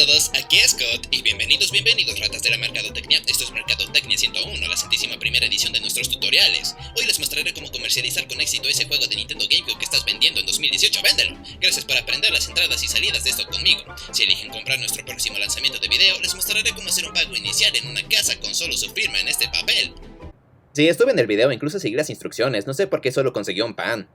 todos, aquí es Scott y bienvenidos ratas de la Mercadotecnia. Esto es Mercadotecnia 101, la centésima primera edición de nuestros tutoriales. Hoy les mostraré cómo comercializar con éxito ese juego de Nintendo GameCube que estás vendiendo en 2018, ¡véndelo! Gracias por aprender las entradas y salidas de esto conmigo. Si eligen comprar nuestro próximo lanzamiento de video, les mostraré cómo hacer un pago inicial en una casa con solo su firma en este papel. Sí, estuve en el video, incluso seguí las instrucciones, no sé por qué solo consiguió un pan.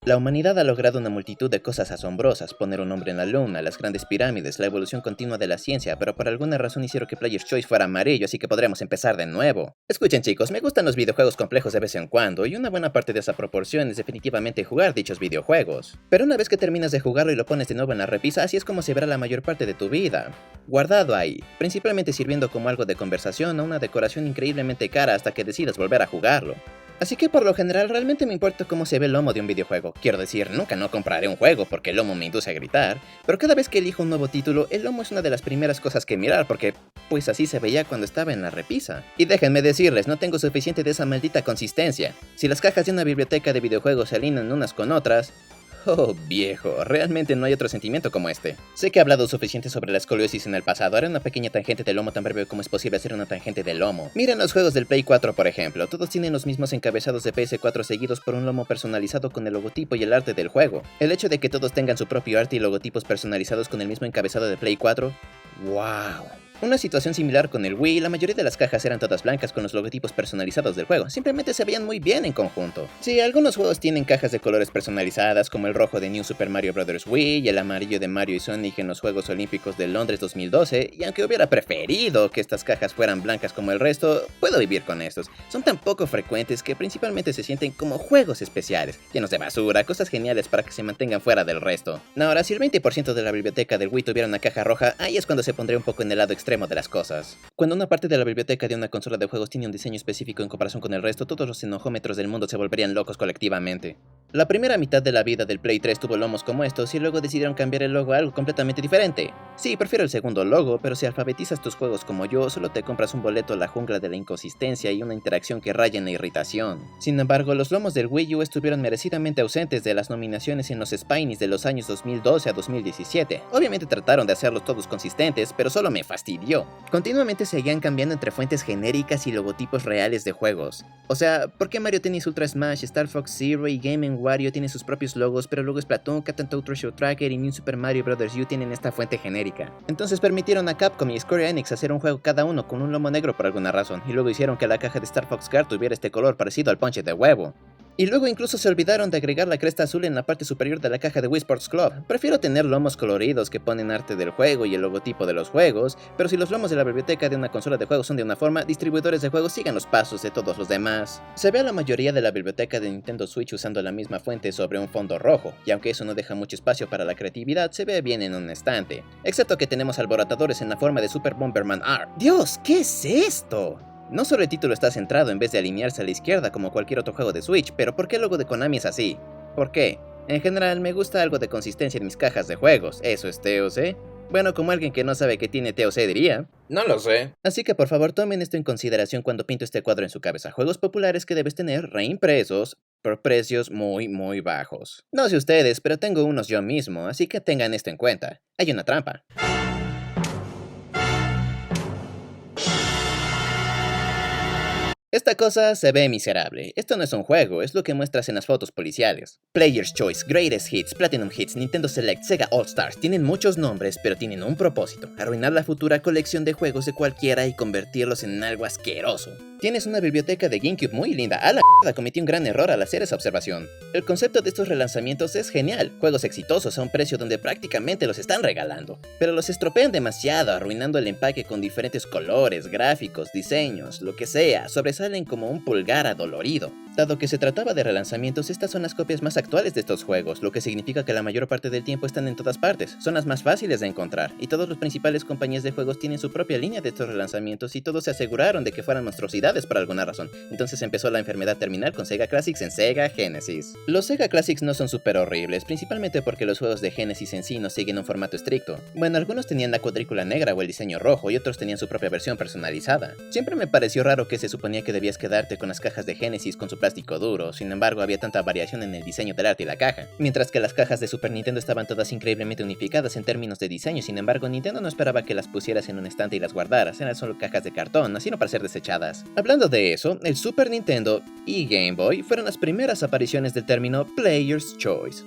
La humanidad ha logrado una multitud de cosas asombrosas, poner un hombre en la luna, las grandes pirámides, la evolución continua de la ciencia, pero por alguna razón hicieron que Player's Choice fuera amarillo, así que podremos empezar de nuevo. Escuchen chicos, me gustan los videojuegos complejos de vez en cuando, y una buena parte de esa proporción es definitivamente jugar dichos videojuegos. Pero una vez que terminas de jugarlo y lo pones de nuevo en la repisa, así es como se verá la mayor parte de tu vida. Guardado ahí, principalmente sirviendo como algo de conversación o una decoración increíblemente cara hasta que decidas volver a jugarlo. Así que por lo general realmente me importa cómo se ve el lomo de un videojuego. Quiero decir, nunca no compraré un juego porque el lomo me induce a gritar, pero cada vez que elijo un nuevo título, el lomo es una de las primeras cosas que mirar porque, pues así se veía cuando estaba en la repisa. Y déjenme decirles, no tengo suficiente de esa maldita consistencia. Si las cajas de una biblioteca de videojuegos se alinean unas con otras... Oh, viejo, realmente no hay otro sentimiento como este. Sé que he hablado suficiente sobre la escoliosis en el pasado, haré una pequeña tangente del lomo tan breve como es posible hacer una tangente del lomo. Miren los juegos del Play 4 por ejemplo, todos tienen los mismos encabezados de PS4 seguidos por un lomo personalizado con el logotipo y el arte del juego. El hecho de que todos tengan su propio arte y logotipos personalizados con el mismo encabezado de Play 4, ¡wow! Una situación similar con el Wii, la mayoría de las cajas eran todas blancas con los logotipos personalizados del juego, simplemente se veían muy bien en conjunto. Sí, algunos juegos tienen cajas de colores personalizadas, como el rojo de New Super Mario Bros. Wii y el amarillo de Mario y Sonic en los Juegos Olímpicos de Londres 2012, y aunque hubiera preferido que estas cajas fueran blancas como el resto, puedo vivir con estos. Son tan poco frecuentes que principalmente se sienten como juegos especiales, llenos de basura, cosas geniales para que se mantengan fuera del resto. Ahora, si el 20% de la biblioteca del Wii tuviera una caja roja, ahí es cuando se pondría un poco en el lado extremo de las cosas. Cuando una parte de la biblioteca de una consola de juegos tiene un diseño específico en comparación con el resto, todos los enojómetros del mundo se volverían locos colectivamente. La primera mitad de la vida del Play 3 tuvo lomos como estos y luego decidieron cambiar el logo a algo completamente diferente. Sí, prefiero el segundo logo, pero si alfabetizas tus juegos como yo, solo te compras un boleto a la jungla de la inconsistencia y una interacción que raya en la irritación. Sin embargo, los lomos del Wii U estuvieron merecidamente ausentes de las nominaciones en los Spinies de los años 2012 a 2017. Obviamente trataron de hacerlos todos consistentes, pero solo me fastidió. Continuamente seguían cambiando entre fuentes genéricas y logotipos reales de juegos. O sea, ¿por qué Mario Tennis Ultra Smash, Star Fox Zero y Game & Wario tienen sus propios logos, pero luego Splatoon, Cat and Toad Treasure Tracker y New Super Mario Bros. U tienen esta fuente genérica? Entonces permitieron a Capcom y Square Enix hacer un juego cada uno con un lomo negro por alguna razón, y luego hicieron que la caja de Star Fox Guard tuviera este color parecido al ponche de huevo. Y luego incluso se olvidaron de agregar la cresta azul en la parte superior de la caja de Wii Sports Club. Prefiero tener lomos coloridos que ponen arte del juego y el logotipo de los juegos, pero si los lomos de la biblioteca de una consola de juegos son de una forma, distribuidores de juegos sigan los pasos de todos los demás. Se ve a la mayoría de la biblioteca de Nintendo Switch usando la misma fuente sobre un fondo rojo, y aunque eso no deja mucho espacio para la creatividad, se ve bien en un estante. Excepto que tenemos alborotadores en la forma de Super Bomberman R. ¡Dios! ¿Qué es esto? No solo el título está centrado en vez de alinearse a la izquierda como cualquier otro juego de Switch, pero ¿por qué el logo de Konami es así? ¿Por qué? En general me gusta algo de consistencia en mis cajas de juegos, eso es TOC. Bueno, como alguien que no sabe que tiene TOC diría. No lo sé. Así que por favor tomen esto en consideración cuando pinto este cuadro en su cabeza. Juegos populares que debes tener reimpresos por precios muy bajos. No sé ustedes, pero tengo unos yo mismo, así que tengan esto en cuenta. Hay una trampa. Esta cosa se ve miserable. Esto no es un juego, es lo que muestras en las fotos policiales. Player's Choice, Greatest Hits, Platinum Hits, Nintendo Select, Sega All Stars. Tienen muchos nombres, pero tienen un propósito: arruinar la futura colección de juegos de cualquiera y convertirlos en algo asqueroso. Tienes una biblioteca de GameCube muy linda. ¡A la mierda! Cometí un gran error al hacer esa observación. El concepto de estos relanzamientos es genial. Juegos exitosos a un precio donde prácticamente los están regalando. Pero los estropean demasiado, arruinando el empaque con diferentes colores, gráficos, diseños, lo que sea. Sobresalen como un pulgar adolorido. Dado que se trataba de relanzamientos, estas son las copias más actuales de estos juegos, lo que significa que la mayor parte del tiempo están en todas partes. Son las más fáciles de encontrar, y todas las principales compañías de juegos tienen su propia línea de estos relanzamientos y todos se aseguraron de que fueran monstruosidades por alguna razón. Entonces empezó la enfermedad terminal con Sega Classics en Sega Genesis. Los Sega Classics no son súper horribles, principalmente porque los juegos de Genesis en sí no siguen un formato estricto. Bueno, algunos tenían la cuadrícula negra o el diseño rojo y otros tenían su propia versión personalizada. Siempre me pareció raro que se suponía que debías quedarte con las cajas de Genesis con su plástico duro, sin embargo había tanta variación en el diseño del arte y la caja. Mientras que las cajas de Super Nintendo estaban todas increíblemente unificadas en términos de diseño, sin embargo Nintendo no esperaba que las pusieras en un estante y las guardaras, eran solo cajas de cartón, así no para ser desechadas. Hablando de eso, el Super Nintendo y Game Boy fueron las primeras apariciones del término Player's Choice,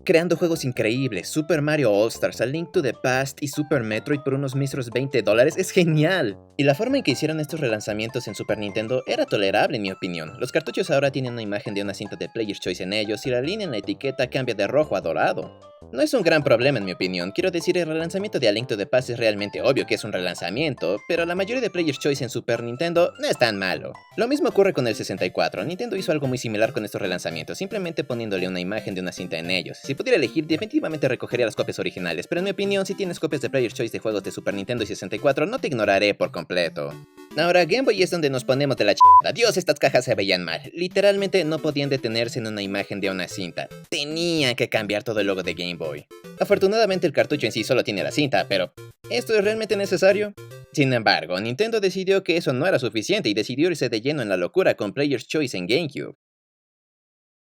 creando juegos increíbles. Super Mario All-Stars, A Link to the Past y Super Metroid por unos míseros $20 es genial. Y la forma en que hicieron estos relanzamientos en Super Nintendo era tolerable en mi opinión. Los cartuchos ahora tienen una imagen de una cinta de Player's Choice en ellos y la línea en la etiqueta cambia de rojo a dorado. No es un gran problema en mi opinión, quiero decir, el relanzamiento de A Link to the Past es realmente obvio que es un relanzamiento, pero la mayoría de Player's Choice en Super Nintendo no es tan malo. Lo mismo ocurre con el 64, Nintendo hizo algo muy similar con estos relanzamientos, simplemente poniéndole una imagen de una cinta en ellos. Si pudiera elegir, definitivamente recogería las copias originales, pero en mi opinión, si tienes copias de Player's Choice de juegos de Super Nintendo y 64, no te ignoraré por completo. Ahora, Game Boy es donde nos ponemos de la chingada. Dios, estas cajas se veían mal. Literalmente no podían detenerse en una imagen de una cinta. Tenían que cambiar todo el logo de Game Boy. Afortunadamente el cartucho en sí solo tiene la cinta, pero ¿esto es realmente necesario? Sin embargo, Nintendo decidió que eso no era suficiente y decidió irse de lleno en la locura con Player's Choice en GameCube.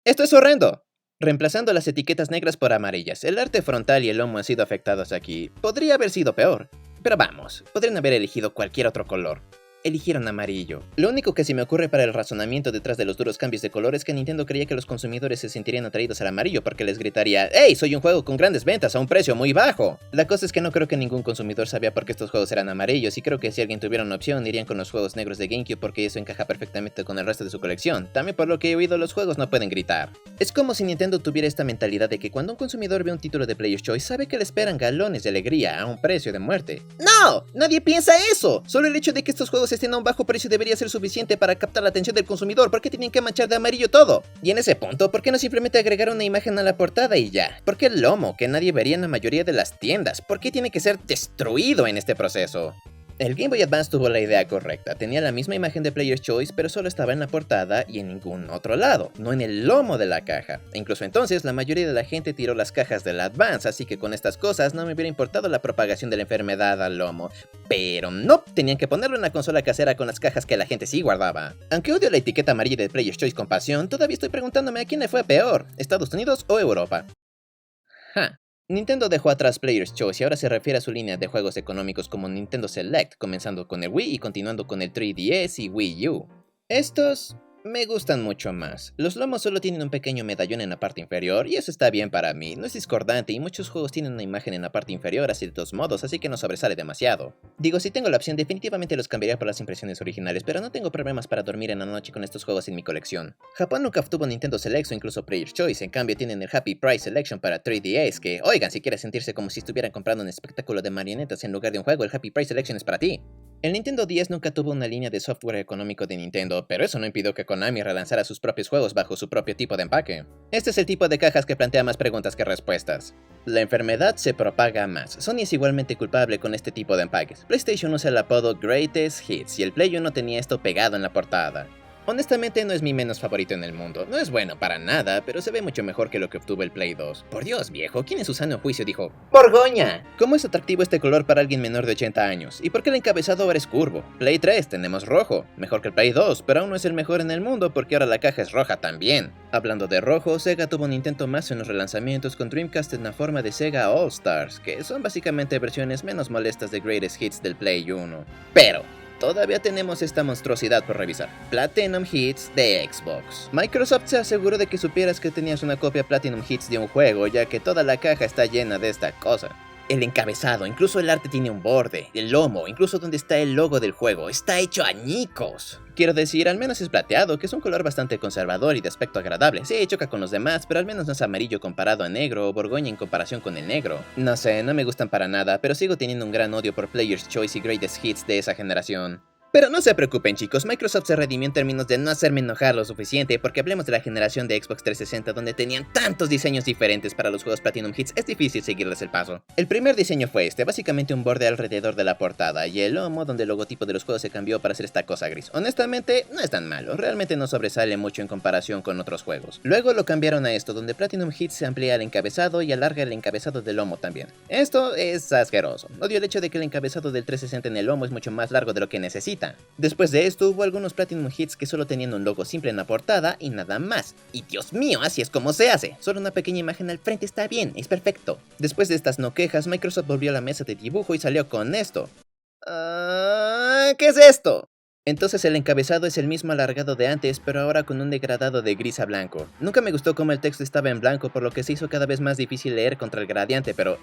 ¡Esto es horrendo! Reemplazando las etiquetas negras por amarillas, el arte frontal y el lomo han sido afectados aquí. Podría haber sido peor, pero vamos, podrían haber elegido cualquier otro color. Eligieron amarillo. Lo único que se me ocurre para el razonamiento detrás de los duros cambios de color es que Nintendo creía que los consumidores se sentirían atraídos al amarillo porque les gritaría ¡Hey! Soy un juego con grandes ventas a un precio muy bajo. La cosa es que no creo que ningún consumidor sabía por qué estos juegos eran amarillos y creo que si alguien tuviera una opción irían con los juegos negros de GameCube porque eso encaja perfectamente con el resto de su colección. También por lo que he oído, los juegos no pueden gritar. Es como si Nintendo tuviera esta mentalidad de que cuando un consumidor ve un título de Player's Choice sabe que le esperan galones de alegría a un precio de muerte. ¡No! ¡Nadie piensa eso! Solo el hecho de que estos juegos estén a un bajo precio debería ser suficiente para captar la atención del consumidor. ¿Por qué tienen que manchar de amarillo todo? Y en ese punto, ¿por qué no simplemente agregar una imagen a la portada y ya? ¿Por qué el lomo, que nadie vería en la mayoría de las tiendas? ¿Por qué tiene que ser destruido en este proceso? El Game Boy Advance tuvo la idea correcta, tenía la misma imagen de Player's Choice, pero solo estaba en la portada y en ningún otro lado, no en el lomo de la caja. E incluso entonces, la mayoría de la gente tiró las cajas del Advance, así que con estas cosas no me hubiera importado la propagación de la enfermedad al lomo. Pero no, tenían que ponerlo en la consola casera con las cajas que la gente sí guardaba. Aunque odio la etiqueta amarilla de Player's Choice con pasión, todavía estoy preguntándome a quién le fue peor, ¿Estados Unidos o Europa? Nintendo dejó atrás Player's Choice y ahora se refiere a su línea de juegos económicos como Nintendo Select, comenzando con el Wii y continuando con el 3DS y Wii U. Estos me gustan mucho más. Los lomos solo tienen un pequeño medallón en la parte inferior y eso está bien para mí, no es discordante y muchos juegos tienen una imagen en la parte inferior así de todos modos, así que no sobresale demasiado. Digo, si tengo la opción definitivamente los cambiaría por las impresiones originales, pero no tengo problemas para dormir en la noche con estos juegos en mi colección. Japón nunca obtuvo Nintendo Select o incluso Player's Choice, en cambio tienen el Happy Price Selection para 3DS que, oigan, si quieres sentirse como si estuvieran comprando un espectáculo de marionetas en lugar de un juego, el Happy Price Selection es para ti. El Nintendo 10 nunca tuvo una línea de software económico de Nintendo, pero eso no impidió que Konami relanzara sus propios juegos bajo su propio tipo de empaque. Este es el tipo de cajas que plantea más preguntas que respuestas. La enfermedad se propaga más. Sony es igualmente culpable con este tipo de empaques. PlayStation usa el apodo Greatest Hits y el Play 1 tenía esto pegado en la portada. Honestamente no es mi menos favorito en el mundo, no es bueno para nada, pero se ve mucho mejor que lo que obtuvo el Play 2. Por Dios viejo, ¿quién en su sano juicio dijo ¡Borgoña! ¿Cómo es atractivo este color para alguien menor de 80 años? ¿Y por qué el encabezado ahora es curvo? Play 3 tenemos rojo, mejor que el Play 2, pero aún no es el mejor en el mundo porque ahora la caja es roja también. Hablando de rojo, Sega tuvo un intento más en los relanzamientos con Dreamcast en la forma de Sega All Stars, que son básicamente versiones menos molestas de Greatest Hits del Play 1. Pero todavía tenemos esta monstruosidad por revisar. Platinum Hits de Xbox. Microsoft se aseguró de que supieras que tenías una copia Platinum Hits de un juego, ya que toda la caja está llena de esta cosa. El encabezado, incluso el arte tiene un borde, el lomo, incluso donde está el logo del juego, está hecho añicos. Quiero decir, al menos es plateado, que es un color bastante conservador y de aspecto agradable. Sí, choca con los demás, pero al menos no es amarillo comparado a negro o borgoña en comparación con el negro. No sé, no me gustan para nada, pero sigo teniendo un gran odio por Player's Choice y Greatest Hits de esa generación. Pero no se preocupen chicos, Microsoft se redimió en términos de no hacerme enojar lo suficiente, porque hablemos de la generación de Xbox 360 donde tenían tantos diseños diferentes para los juegos Platinum Hits, es difícil seguirles el paso. El primer diseño fue este, básicamente un borde alrededor de la portada, y el lomo donde el logotipo de los juegos se cambió para hacer esta cosa gris. Honestamente, no es tan malo, realmente no sobresale mucho en comparación con otros juegos. Luego lo cambiaron a esto, donde Platinum Hits se amplía el encabezado y alarga el encabezado del lomo también. Esto es asqueroso. Odio el hecho de que el encabezado del 360 en el lomo es mucho más largo de lo que necesita. vista. Después de esto hubo algunos Platinum Hits que solo tenían un logo simple en la portada y nada más. Y Dios mío, así es como se hace. Solo una pequeña imagen al frente está bien, es perfecto. Después de estas no quejas, Microsoft volvió a la mesa de dibujo y salió con esto. ¿Qué es esto? Entonces el encabezado es el mismo alargado de antes, pero ahora con un degradado de gris a blanco. Nunca me gustó cómo el texto estaba en blanco, por lo que se hizo cada vez más difícil leer contra el gradiente, pero...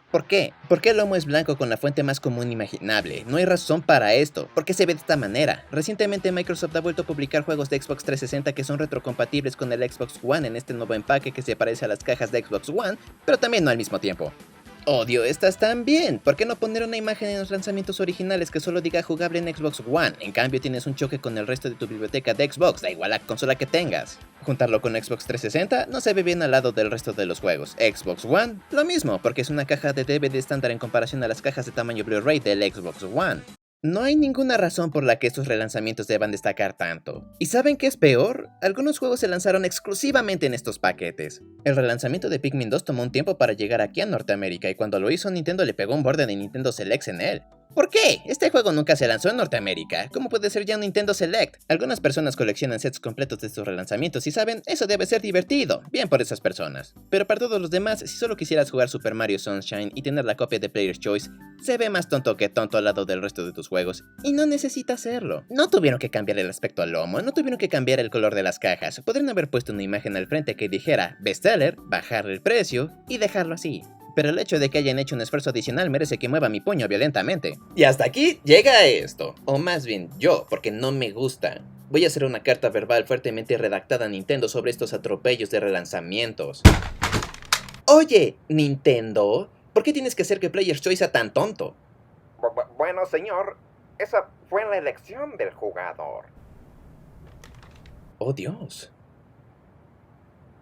¿por qué? ¿Por qué el lomo es blanco con la fuente más común imaginable? No hay razón para esto. ¿Por qué se ve de esta manera? Recientemente Microsoft ha vuelto a publicar juegos de Xbox 360 que son retrocompatibles con el Xbox One en este nuevo empaque que se parece a las cajas de Xbox One, pero también no al mismo tiempo. Odio estas también. ¿Por qué no poner una imagen en los lanzamientos originales que solo diga jugable en Xbox One? En cambio tienes un choque con el resto de tu biblioteca de Xbox, da igual la consola que tengas. Juntarlo con Xbox 360 no se ve bien al lado del resto de los juegos. Xbox One, lo mismo, porque es una caja de DVD estándar en comparación a las cajas de tamaño Blu-ray del Xbox One. No hay ninguna razón por la que estos relanzamientos deban destacar tanto. ¿Y saben qué es peor? Algunos juegos se lanzaron exclusivamente en estos paquetes. El relanzamiento de Pikmin 2 tomó un tiempo para llegar aquí a Norteamérica y cuando lo hizo Nintendo le pegó un borde de Nintendo Selects en él. ¿Por qué? Este juego nunca se lanzó en Norteamérica. ¿Cómo puede ser ya un Nintendo Select? Algunas personas coleccionan sets completos de estos relanzamientos y saben, eso debe ser divertido. Bien por esas personas. Pero para todos los demás, si solo quisieras jugar Super Mario Sunshine y tener la copia de Player's Choice, se ve más tonto que tonto al lado del resto de tus juegos. Y no necesita hacerlo. No tuvieron que cambiar el aspecto al lomo, no tuvieron que cambiar el color de las cajas. Podrían haber puesto una imagen al frente que dijera bestseller, bajarle el precio y dejarlo así. Pero el hecho de que hayan hecho un esfuerzo adicional merece que mueva mi puño violentamente. Y hasta aquí llega esto. O más bien yo, porque no me gusta. Voy a hacer una carta verbal fuertemente redactada a Nintendo sobre estos atropellos de relanzamientos. Oye, Nintendo, ¿por qué tienes que hacer que Player's Choice sea tan tonto? Bueno, señor, esa fue la elección del jugador. Oh, Dios.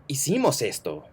Hicimos esto.